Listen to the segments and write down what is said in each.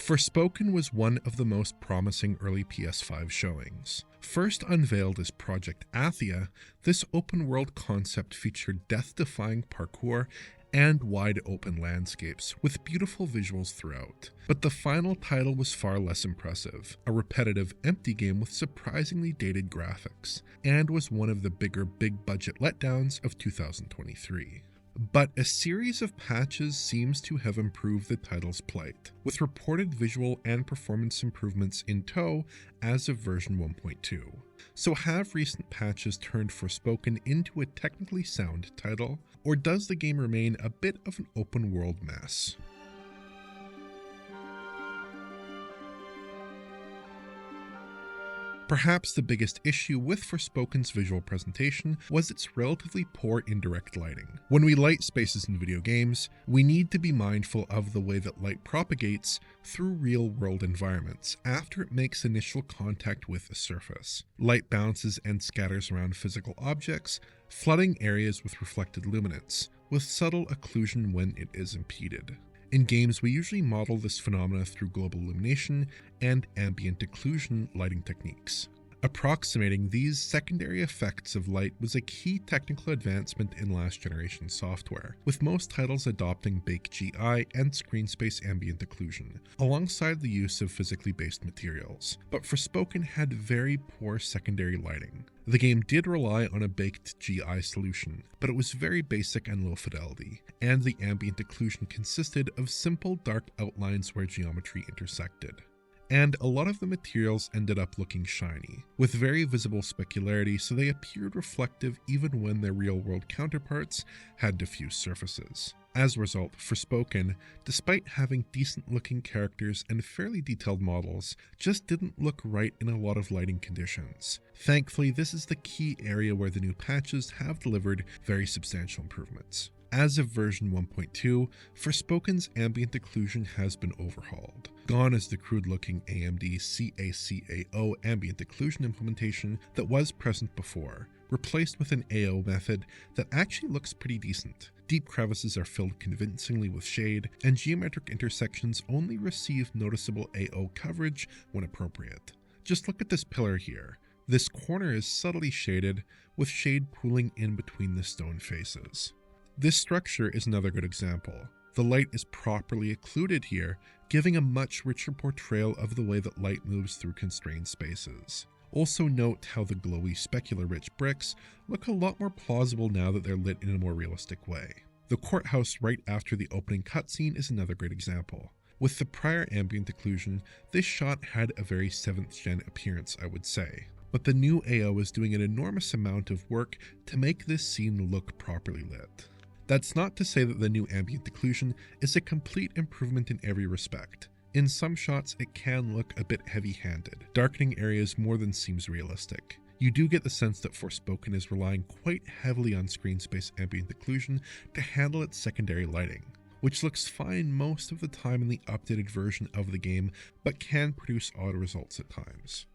Forspoken was one of the most promising early PS5 showings. First unveiled as Project Athia, this open-world concept featured death-defying parkour and wide-open landscapes with beautiful visuals throughout. But the final title was far less impressive, a repetitive, empty game with surprisingly dated graphics, and was one of the bigger big-budget letdowns of 2023. But a series of patches seems to have improved the title's plight, with reported visual and performance improvements in tow as of version 1.2. So have recent patches turned Forspoken into a technically sound title, or does the game remain a bit of an open world mess? Perhaps the biggest issue with Forspoken's visual presentation was its relatively poor indirect lighting. When we light spaces in video games, we need to be mindful of the way that light propagates through real-world environments after it makes initial contact with a surface. Light bounces and scatters around physical objects, flooding areas with reflected luminance, with subtle occlusion when it is impeded. In games, we usually model this phenomena through global illumination and ambient occlusion lighting techniques. Approximating these secondary effects of light was a key technical advancement in last generation software, with most titles adopting baked GI and screen space ambient occlusion, alongside the use of physically based materials. But Forspoken had very poor secondary lighting. The game did rely on a baked GI solution, but it was very basic and low fidelity, and the ambient occlusion consisted of simple dark outlines where geometry intersected. And a lot of the materials ended up looking shiny, with very visible specularity, so they appeared reflective even when their real-world counterparts had diffuse surfaces. As a result, Forspoken, despite having decent-looking characters and fairly detailed models, just didn't look right in a lot of lighting conditions. Thankfully, this is the key area where the new patches have delivered very substantial improvements. As of version 1.2, Forspoken's ambient occlusion has been overhauled. Gone is the crude-looking AMD CACAO ambient occlusion implementation that was present before, replaced with an AO method that actually looks pretty decent. Deep crevices are filled convincingly with shade, and geometric intersections only receive noticeable AO coverage when appropriate. Just look at this pillar here. This corner is subtly shaded, with shade pooling in between the stone faces. This structure is another good example. The light is properly occluded here, giving a much richer portrayal of the way that light moves through constrained spaces. Also note how the glowy specular-rich bricks look a lot more plausible now that they're lit in a more realistic way. The courthouse right after the opening cutscene is another great example. With the prior ambient occlusion, this shot had a very 7th gen appearance, I would say. But the new AO is doing an enormous amount of work to make this scene look properly lit. That's not to say that the new ambient occlusion is a complete improvement in every respect. In some shots, it can look a bit heavy-handed, darkening areas more than seems realistic. You do get the sense that Forspoken is relying quite heavily on screen space ambient occlusion to handle its secondary lighting, which looks fine most of the time in the updated version of the game, but can produce odd results at times.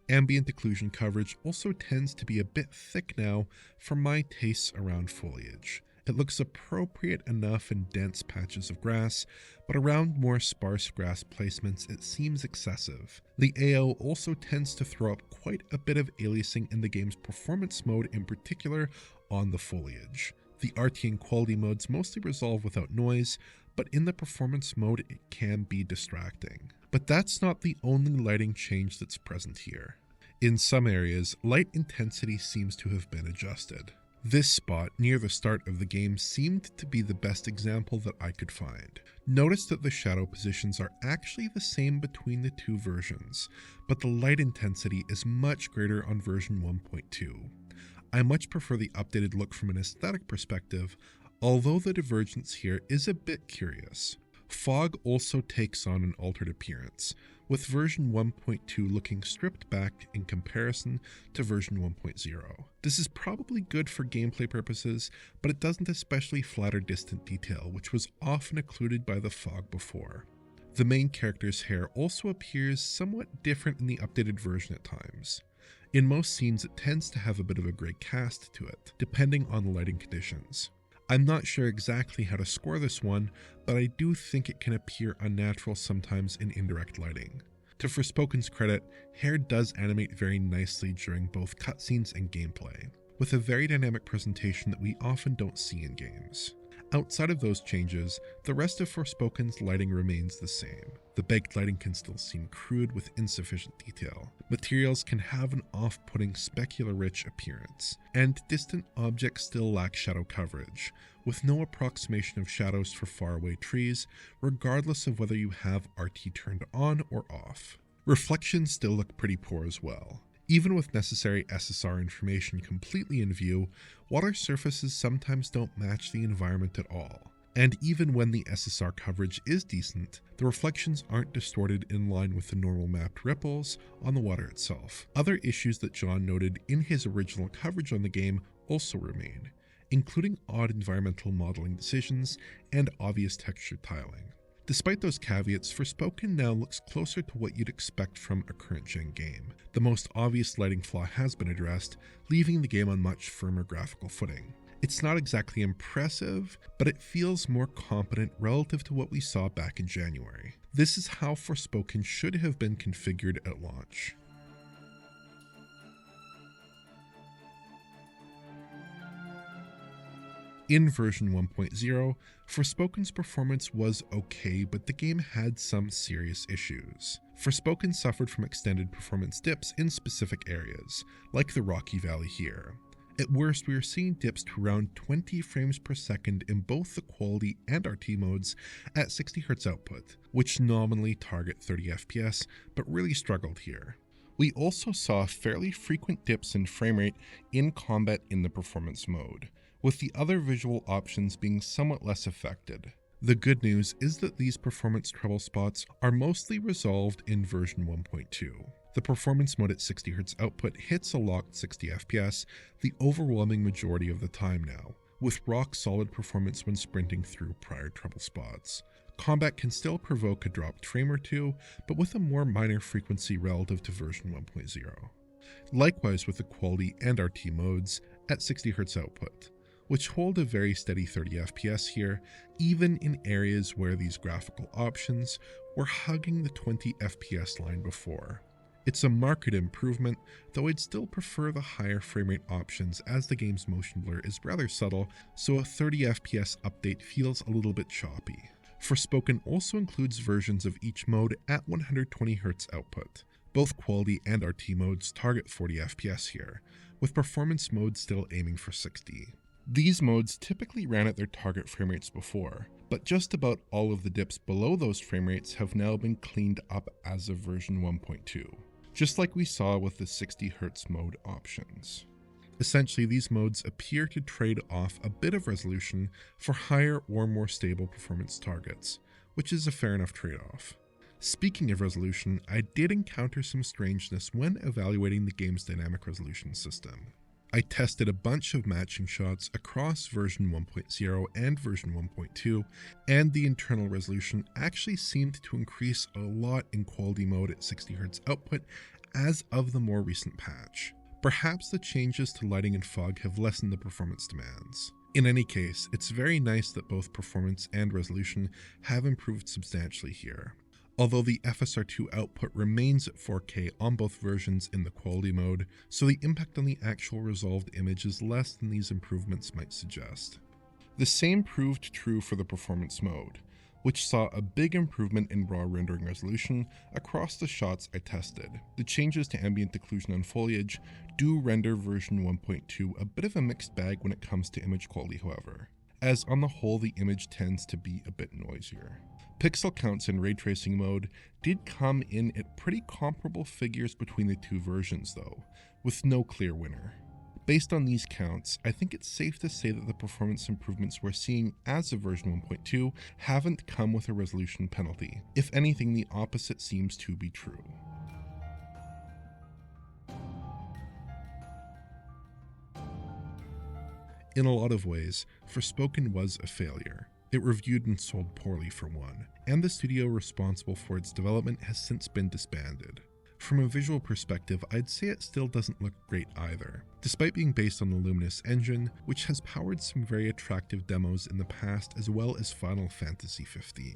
Ambient occlusion coverage also tends to be a bit thick now for my tastes around foliage. It looks appropriate enough in dense patches of grass, but around more sparse grass placements it seems excessive. The AO also tends to throw up quite a bit of aliasing in the game's performance mode, in particular on the foliage. The RT and quality modes mostly resolve without noise, but in the performance mode it can be distracting. But that's not the only lighting change that's present here. In some areas, light intensity seems to have been adjusted. This spot near the start of the game seemed to be the best example that I could find. Notice that the shadow positions are actually the same between the two versions, but the light intensity is much greater on version 1.2. I much prefer the updated look from an aesthetic perspective, although the divergence here is a bit curious. Fog also takes on an altered appearance, with version 1.2 looking stripped back in comparison to version 1.0. This is probably good for gameplay purposes, but it doesn't especially flatter distant detail, which was often occluded by the fog before. The main character's hair also appears somewhat different in the updated version at times. In most scenes, it tends to have a bit of a grey cast to it, depending on the lighting conditions. I'm not sure exactly how to score this one, but I do think it can appear unnatural sometimes in indirect lighting. To Forspoken's credit, hair does animate very nicely during both cutscenes and gameplay, with a very dynamic presentation that we often don't see in games. Outside of those changes, the rest of Forspoken's lighting remains the same. The baked lighting can still seem crude with insufficient detail. Materials can have an off-putting specular-rich appearance, and distant objects still lack shadow coverage, with no approximation of shadows for faraway trees, regardless of whether you have RT turned on or off. Reflections still look pretty poor as well. Even with necessary SSR information completely in view, water surfaces sometimes don't match the environment at all. And even when the SSR coverage is decent, the reflections aren't distorted in line with the normal mapped ripples on the water itself. Other issues that John noted in his original coverage on the game also remain, including odd environmental modeling decisions and obvious texture tiling. Despite those caveats, Forspoken now looks closer to what you'd expect from a current-gen game. The most obvious lighting flaw has been addressed, leaving the game on much firmer graphical footing. It's not exactly impressive, but it feels more competent relative to what we saw back in January. This is how Forspoken should have been configured at launch. In version 1.0, Forspoken's performance was okay, but the game had some serious issues. Forspoken suffered from extended performance dips in specific areas, like the Rocky Valley here. At worst, we are seeing dips to around 20 frames per second in both the quality and RT modes at 60Hz output, which nominally target 30 FPS, but really struggled here. We also saw fairly frequent dips in framerate in combat in the performance mode, with the other visual options being somewhat less affected. The good news is that these performance trouble spots are mostly resolved in version 1.2. The performance mode at 60Hz output hits a locked 60 FPS the overwhelming majority of the time now, with rock-solid performance when sprinting through prior trouble spots. Combat can still provoke a dropped frame or two, but with a more minor frequency relative to version 1.0. Likewise with the quality and RT modes at 60Hz output, which hold a very steady 30 FPS here, even in areas where these graphical options were hugging the 20 FPS line before. It's a marked improvement, though I'd still prefer the higher framerate options as the game's motion blur is rather subtle, so a 30 FPS update feels a little bit choppy. Forspoken also includes versions of each mode at 120Hz output. Both quality and RT modes target 40 FPS here, with performance mode still aiming for 60. These modes typically ran at their target frame rates before, but just about all of the dips below those frame rates have now been cleaned up as of version 1.2, just like we saw with the 60Hz mode options. Essentially, these modes appear to trade off a bit of resolution for higher or more stable performance targets, which is a fair enough trade-off. Speaking of resolution, I did encounter some strangeness when evaluating the game's dynamic resolution system. I tested a bunch of matching shots across version 1.0 and version 1.2, and the internal resolution actually seemed to increase a lot in quality mode at 60Hz output as of the more recent patch. Perhaps the changes to lighting and fog have lessened the performance demands. In any case, it's very nice that both performance and resolution have improved substantially here. Although the FSR2 output remains at 4K on both versions in the quality mode, so the impact on the actual resolved image is less than these improvements might suggest. The same proved true for the performance mode, which saw a big improvement in raw rendering resolution across the shots I tested. The changes to ambient occlusion and foliage do render version 1.2 a bit of a mixed bag when it comes to image quality, however, as on the whole the image tends to be a bit noisier. Pixel counts in ray tracing mode did come in at pretty comparable figures between the two versions though, with no clear winner. Based on these counts, I think it's safe to say that the performance improvements we're seeing as of version 1.2 haven't come with a resolution penalty. If anything, the opposite seems to be true. In a lot of ways, Forspoken was a failure. It reviewed and sold poorly for one, and the studio responsible for its development has since been disbanded. From a visual perspective, I'd say it still doesn't look great either, despite being based on the Luminous engine, which has powered some very attractive demos in the past as well as Final Fantasy XV.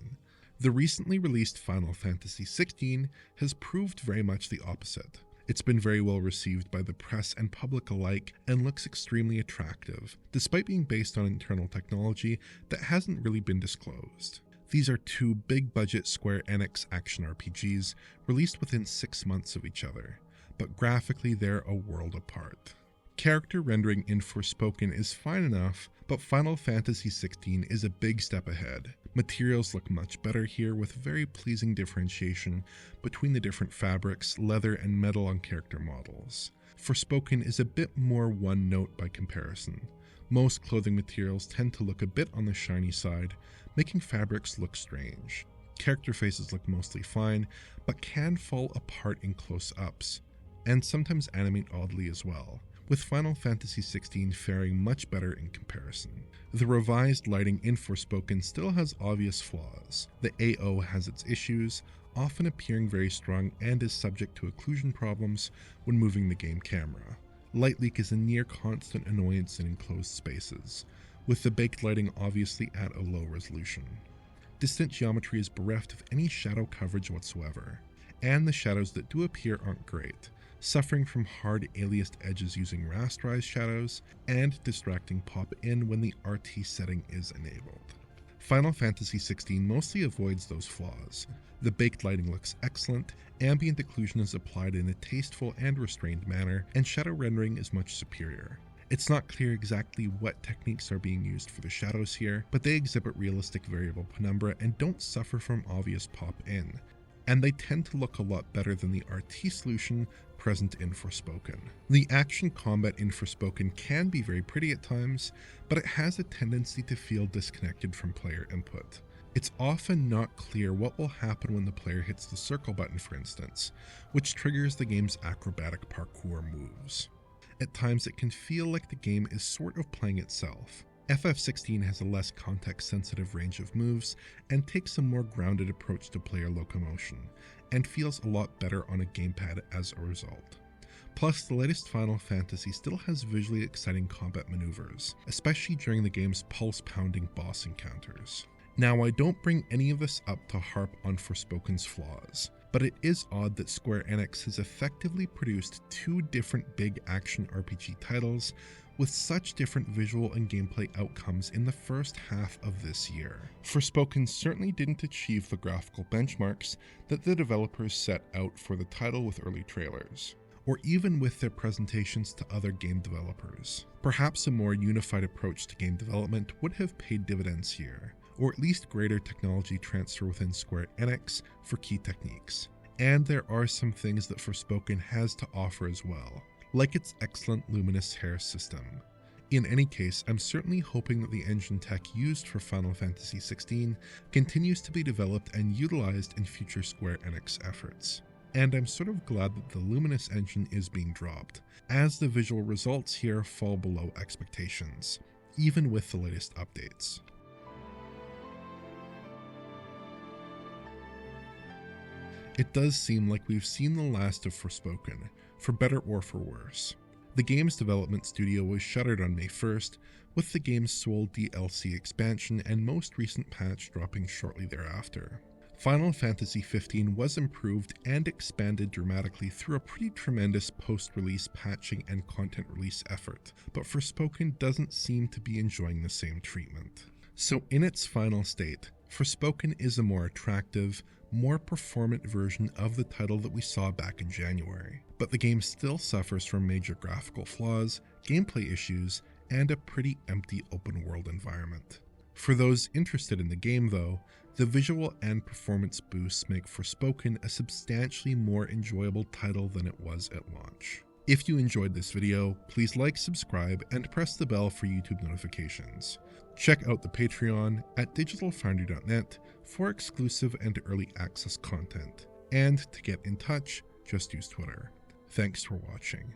The recently released Final Fantasy XVI has proved very much the opposite. It's been very well received by the press and public alike and looks extremely attractive, despite being based on internal technology that hasn't really been disclosed. These are two big-budget Square-Enix action RPGs released within 6 months of each other, but graphically they're a world apart. Character rendering in Forspoken is fine enough, but Final Fantasy XVI is a big step ahead. Materials look much better here with very pleasing differentiation between the different fabrics, leather, and metal on character models. Forspoken is a bit more one note by comparison. Most clothing materials tend to look a bit on the shiny side, making fabrics look strange. Character faces look mostly fine, but can fall apart in close-ups, and sometimes animate oddly as well, with Final Fantasy XVI faring much better in comparison. The revised lighting in Forspoken still has obvious flaws. The AO has its issues, often appearing very strong and is subject to occlusion problems when moving the game camera. Light leak is a near constant annoyance in enclosed spaces, with the baked lighting obviously at a low resolution. Distant geometry is bereft of any shadow coverage whatsoever, and the shadows that do appear aren't great, suffering from hard aliased edges using rasterized shadows and distracting pop-in when the RT setting is enabled. Final Fantasy XVI mostly avoids those flaws. The baked lighting looks excellent, ambient occlusion is applied in a tasteful and restrained manner, and shadow rendering is much superior. It's not clear exactly what techniques are being used for the shadows here, but they exhibit realistic variable penumbra and don't suffer from obvious pop-in, and they tend to look a lot better than the RT solution present in Forspoken. The action combat in Forspoken can be very pretty at times, but it has a tendency to feel disconnected from player input. It's often not clear what will happen when the player hits the circle button, for instance, which triggers the game's acrobatic parkour moves. At times it can feel like the game is sort of playing itself. FF16 has a less context-sensitive range of moves and takes a more grounded approach to player locomotion, and feels a lot better on a gamepad as a result. Plus, the latest Final Fantasy still has visually exciting combat maneuvers, especially during the game's pulse-pounding boss encounters. Now, I don't bring any of this up to harp on Forspoken's flaws, but it is odd that Square-Enix has effectively produced two different big action RPG titles with such different visual and gameplay outcomes in the first half of this year. Forspoken certainly didn't achieve the graphical benchmarks that the developers set out for the title with early trailers, or even with their presentations to other game developers. Perhaps a more unified approach to game development would have paid dividends here, or at least greater technology transfer within Square Enix for key techniques. And there are some things that Forspoken has to offer as well, like its excellent luminous hair system. In any case, I'm certainly hoping that the engine tech used for Final Fantasy XVI continues to be developed and utilized in future Square Enix efforts. And I'm sort of glad that the Luminous engine is being dropped, as the visual results here fall below expectations, even with the latest updates. It does seem like we've seen the last of Forspoken, for better or for worse. The game's development studio was shuttered on May 1st, with the game's sole DLC expansion and most recent patch dropping shortly thereafter. Final Fantasy XV was improved and expanded dramatically through a pretty tremendous post-release patching and content release effort, but Forspoken doesn't seem to be enjoying the same treatment. So in its final state, Forspoken is a more attractive, more performant version of the title that we saw back in January, but the game still suffers from major graphical flaws, gameplay issues, and a pretty empty open world environment. For those interested in the game though, the visual and performance boosts make Forspoken a substantially more enjoyable title than it was at launch. If you enjoyed this video, please like, subscribe, and press the bell for YouTube notifications. Check out the Patreon at digitalfoundry.net for exclusive and early access content. And to get in touch, just use Twitter. Thanks for watching.